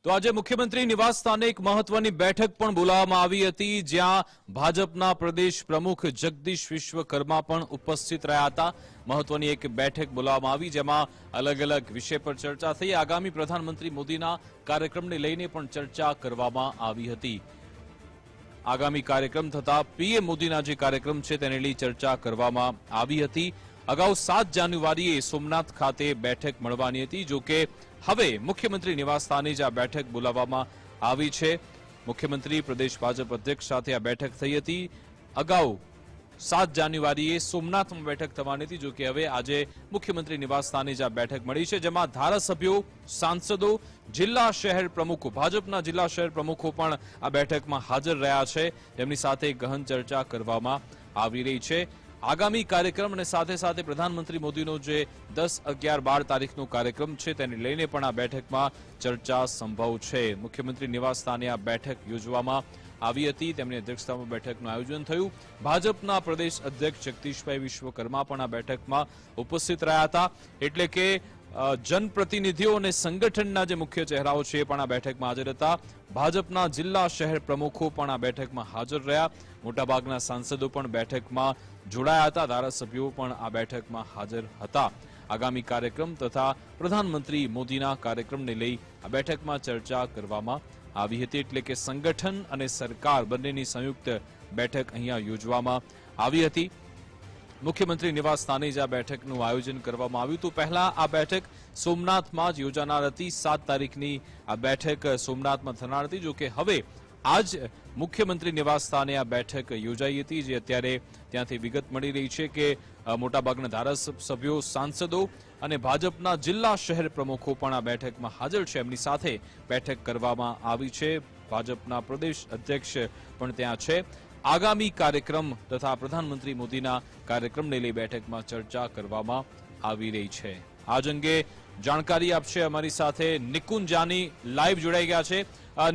તો આજે મુખ્યમંત્રી નિવાસ સ્થાને એક મહત્વની બેઠક પણ બોલાવવામાં આવી હતી, જ્યાં ભાજપના પ્રદેશ પ્રમુખ જગદીશ વિશ્વકર્મા પણ ઉપસ્થિત રહ્યા હતા। મહત્વની એક બેઠક બોલાવવામાં આવી, જેમાં અલગ અલગ વિષય પર ચર્ચા થઈ। આગામી પ્રધાનમંત્રી મોદીના કાર્યક્રમને લઈને પણ ચર્ચા કરવામાં આવી હતી। આગામી કાર્યક્રમ થતા પીએમ મોદીના જે કાર્યક્રમ છે તેને લઈ ચર્ચા કરવામાં આવી હતી। અગાઉ 7 જાન્યુઆરીએ સોમનાથ ખાતે બેઠક મળવાની હતી, જો કે હવે મુખ્યમંત્રી નિવાસ સ્થાને જ આ બેઠક બોલાવવામાં આવી છે। મુખ્યમંત્રી પ્રદેશ ભાજપ અધ્યક્ષ સાથે આ બેઠક થઈ હતી। અગાઉ 7 જાન્યુઆરીએ સોમનાથમાં બેઠક થવાની હતી, જો કે હવે આજે મુખ્યમંત્રી નિવાસ સ્થાને જ આ બેઠક મળી છે, જેમાં ધારાસભ્યો, સાંસદો, જિલ્લા શહેર પ્રમુખો, ભાજપના જિલ્લા શહેર પ્રમુખો પણ આ બેઠકમાં હાજર રહ્યા છે। તેમની સાથે ગહન ચર્ચા કરવામાં આવી રહી છે। આગામી કાર્યક્રમ અને સાથે સાથે પ્રધાનમંત્રી મોદીનો જે 10, 11, 12 તારીખનો કાર્યક્રમ છે તેને લઈને પણ આ બેઠકમાં ચર્ચા સંભવ છે। મુખ્યમંત્રી નિવાસ સ્થાને આ બેઠક યોજવામાં આવી હતી, તેમની અધ્યક્ષતામાં બેઠકનું આયોજન થયું। ભાજપના પ્રદેશ અધ્યક્ષ જગદીશભાઈ વિશ્વકર્મા પણ આ બેઠકમાં ઉપસ્થિત રહ્યા હતા। એટલે કે જનપ્રતિનિધિઓ અને સંગઠનના જે મુખ્ય ચહેરાઓ છે એ પણ આ બેઠકમાં હાજર હતા। ભાજપના જિલ્લા શહેર પ્રમુખો પણ આ બેઠકમાં હાજર રહ્યા। મોટાભાગના સાંસદો પણ બેઠકમાં જોડાયા હતા, ધારાસભ્યો પણ આ બેઠકમાં હાજર હતા। આગામી કાર્યક્રમ તથા પ્રધાનમંત્રી મોદીના કાર્યક્રમને લઈ આ બેઠકમાં ચર્ચા કરવામાં આવી હતી। એટલે કે સંગઠન અને સરકાર બંનેની સંયુક્ત બેઠક અહીંયા યોજવામાં આવી હતી। મુખ્યમંત્રી નિવાસ સ્થાને જ આ બેઠકનું આયોજન કરવામાં આવ્યું હતું। પહેલા આ બેઠક સોમનાથમાં જ યોજાનાર હતી। 7 તારીખની આ બેઠક સોમનાથમાં થનાર હતી, જો કે હવે આજ મુખ્યમંત્રી નિવાસ સ્થાને આ બેઠક યોજાઈ હતી, જે અત્યારે ત્યાંથી વિગત મળી રહી છે કે મોટાભાગના ધારાસભ્યો, સાંસદો અને ભાજપના જિલ્લા શહેર પ્રમુખો પણ આ બેઠકમાં હાજર છે। એમની સાથે બેઠક કરવામાં આવી છે। ભાજપના પ્રદેશ અધ્યક્ષ પણ ત્યાં છે। આગામી કાર્યક્રમ તથા પ્રધાનમંત્રી મોદીના કાર્યક્રમને લઈ બેઠકમાં ચર્ચા કરવામાં આવી રહી છે। આજ અંગે જાણકારી આપશે અમારી સાથે નિકુંજ જાની લાઈવ જોડાઈ ગયા છે।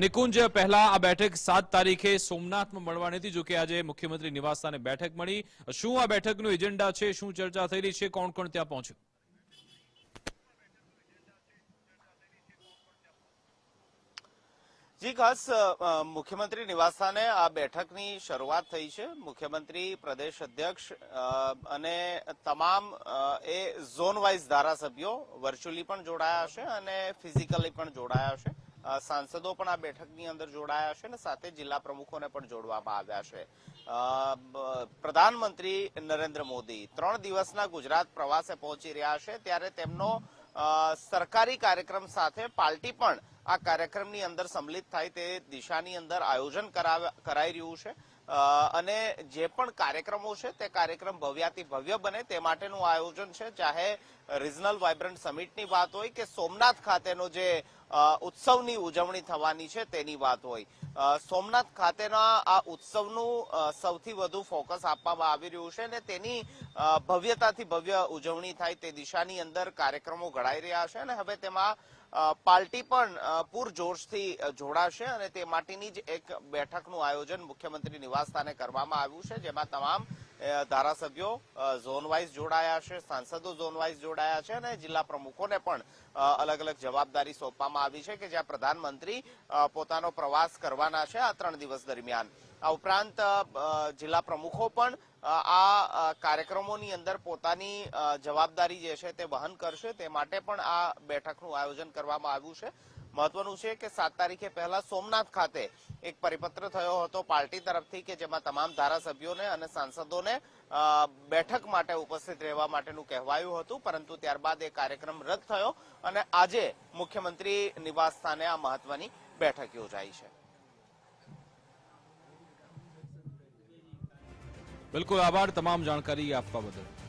નિકુંજ, પહેલા આ બેઠક 7 તારીખે સોમનાથમાં મળવાની હતી, જો કે આજે મુખ્યમંત્રી નિવાસ સ્થાને બેઠક મળી। શું આ બેઠકનો એજન્ડા છે, શું ચર્ચા થઈ રહી છે, કોણ કોણ ત્યાં પહોંચ્યું? જી, ખાસ મુખ્યમંત્રી નિવાસ સ્થાને આ બેઠકની શરૂઆત થઈ છે। મુખ્યમંત્રી, પ્રદેશ અધ્યક્ષ અને તમામ એ ઝોન વાઇઝ ધારાસભ્યો વર્ચ્યુઅલી પણ જોડાયા છે અને ફિઝિકલી પણ જોડાયા છે। સાંસદો પણ આ બેઠકની અંદર જોડાયા છે અને સાથે જિલ્લા પ્રમુખોને પણ જોડવામાં આવ્યા છે। પ્રધાનમંત્રી નરેન્દ્ર મોદી 3 દિવસના ગુજરાત પ્રવાસે પહોંચી રહ્યા છે, ત્યારે તેમનો સરકારી કાર્યક્રમ સાથે પાર્ટી પણ આ કાર્યક્રમની અંદર સંમિલિત થાય તે દિશાની અંદર આયોજન કરાઈ રહ્યું છે અને જે પણ કાર્યક્રમો છે તે કાર્યક્રમ ભવ્યાતિ ભવ્ય બને તે માટેનું આયોજન છે। ચાહે રિજનલ વાઇબ્રન્ટ સમિટની વાત હોય કે સોમનાથ ખાતેનો જે ઉત્સવની ઉજવણી થવાની છે તેની વાત હોય, સોમનાથ ખાતેના આ ઉત્સવનું સૌથી વધુ ફોકસ આપવામાં આવી રહ્યું છે અને તેની ભવ્યતાથી ભવ્ય ઉજવણી થાય તે દિશાની અંદર કાર્યક્રમો ઘડાઈ રહ્યા છે અને હવે તેમાં પાર્ટી પણ પૂરજોશથી જોડાશે અને તે માટેની જ એક બેઠકનું આયોજન મુખ્યમંત્રી નિવાસ સ્થાને કરવામાં આવ્યું છે, જેમાં તમામ ધારાસભ્યો ઝોન વાઇઝ જોડાયા છે, સાંસદો ઝોન વાઇઝ જોડાયા છે અને જિલ્લા પ્રમુખોને પણ અલગ અલગ જવાબદારી સોંપવામાં આવી છે કે જ્યાં પ્રધાનમંત્રી પોતાનો પ્રવાસ કરવાના છે આ 3 દિવસ દરમિયાન। આ ઉપરાંત જિલ્લા પ્રમુખો પણ આ કાર્યક્રમોની અંદર પોતાની જવાબદારી જે છે તે વહન કરશે, તે માટે પણ આ બેઠકનું આયોજન કરવામાં આવ્યું છે। મહત્વનું છે કે 7 તારીખે પહેલા સોમનાથ ખાતે એક પરિપત્ર થયો હતો પાર્ટી તરફથી કે જેમાં તમામ ધારાસભ્યોને અને સાંસદોને બેઠક માટે ઉપસ્થિત રહેવા માટેનું કહેવાયું હતું, પરંતુ ત્યારબાદ એ કાર્યક્રમ રદ થયો અને આજે મુખ્યમંત્રી નિવાસ સ્થાને આ મહત્વની બેઠક યોજાઈ છે। બિલકુલ, આભાર તમામ જાણકારી આપવા બદલ।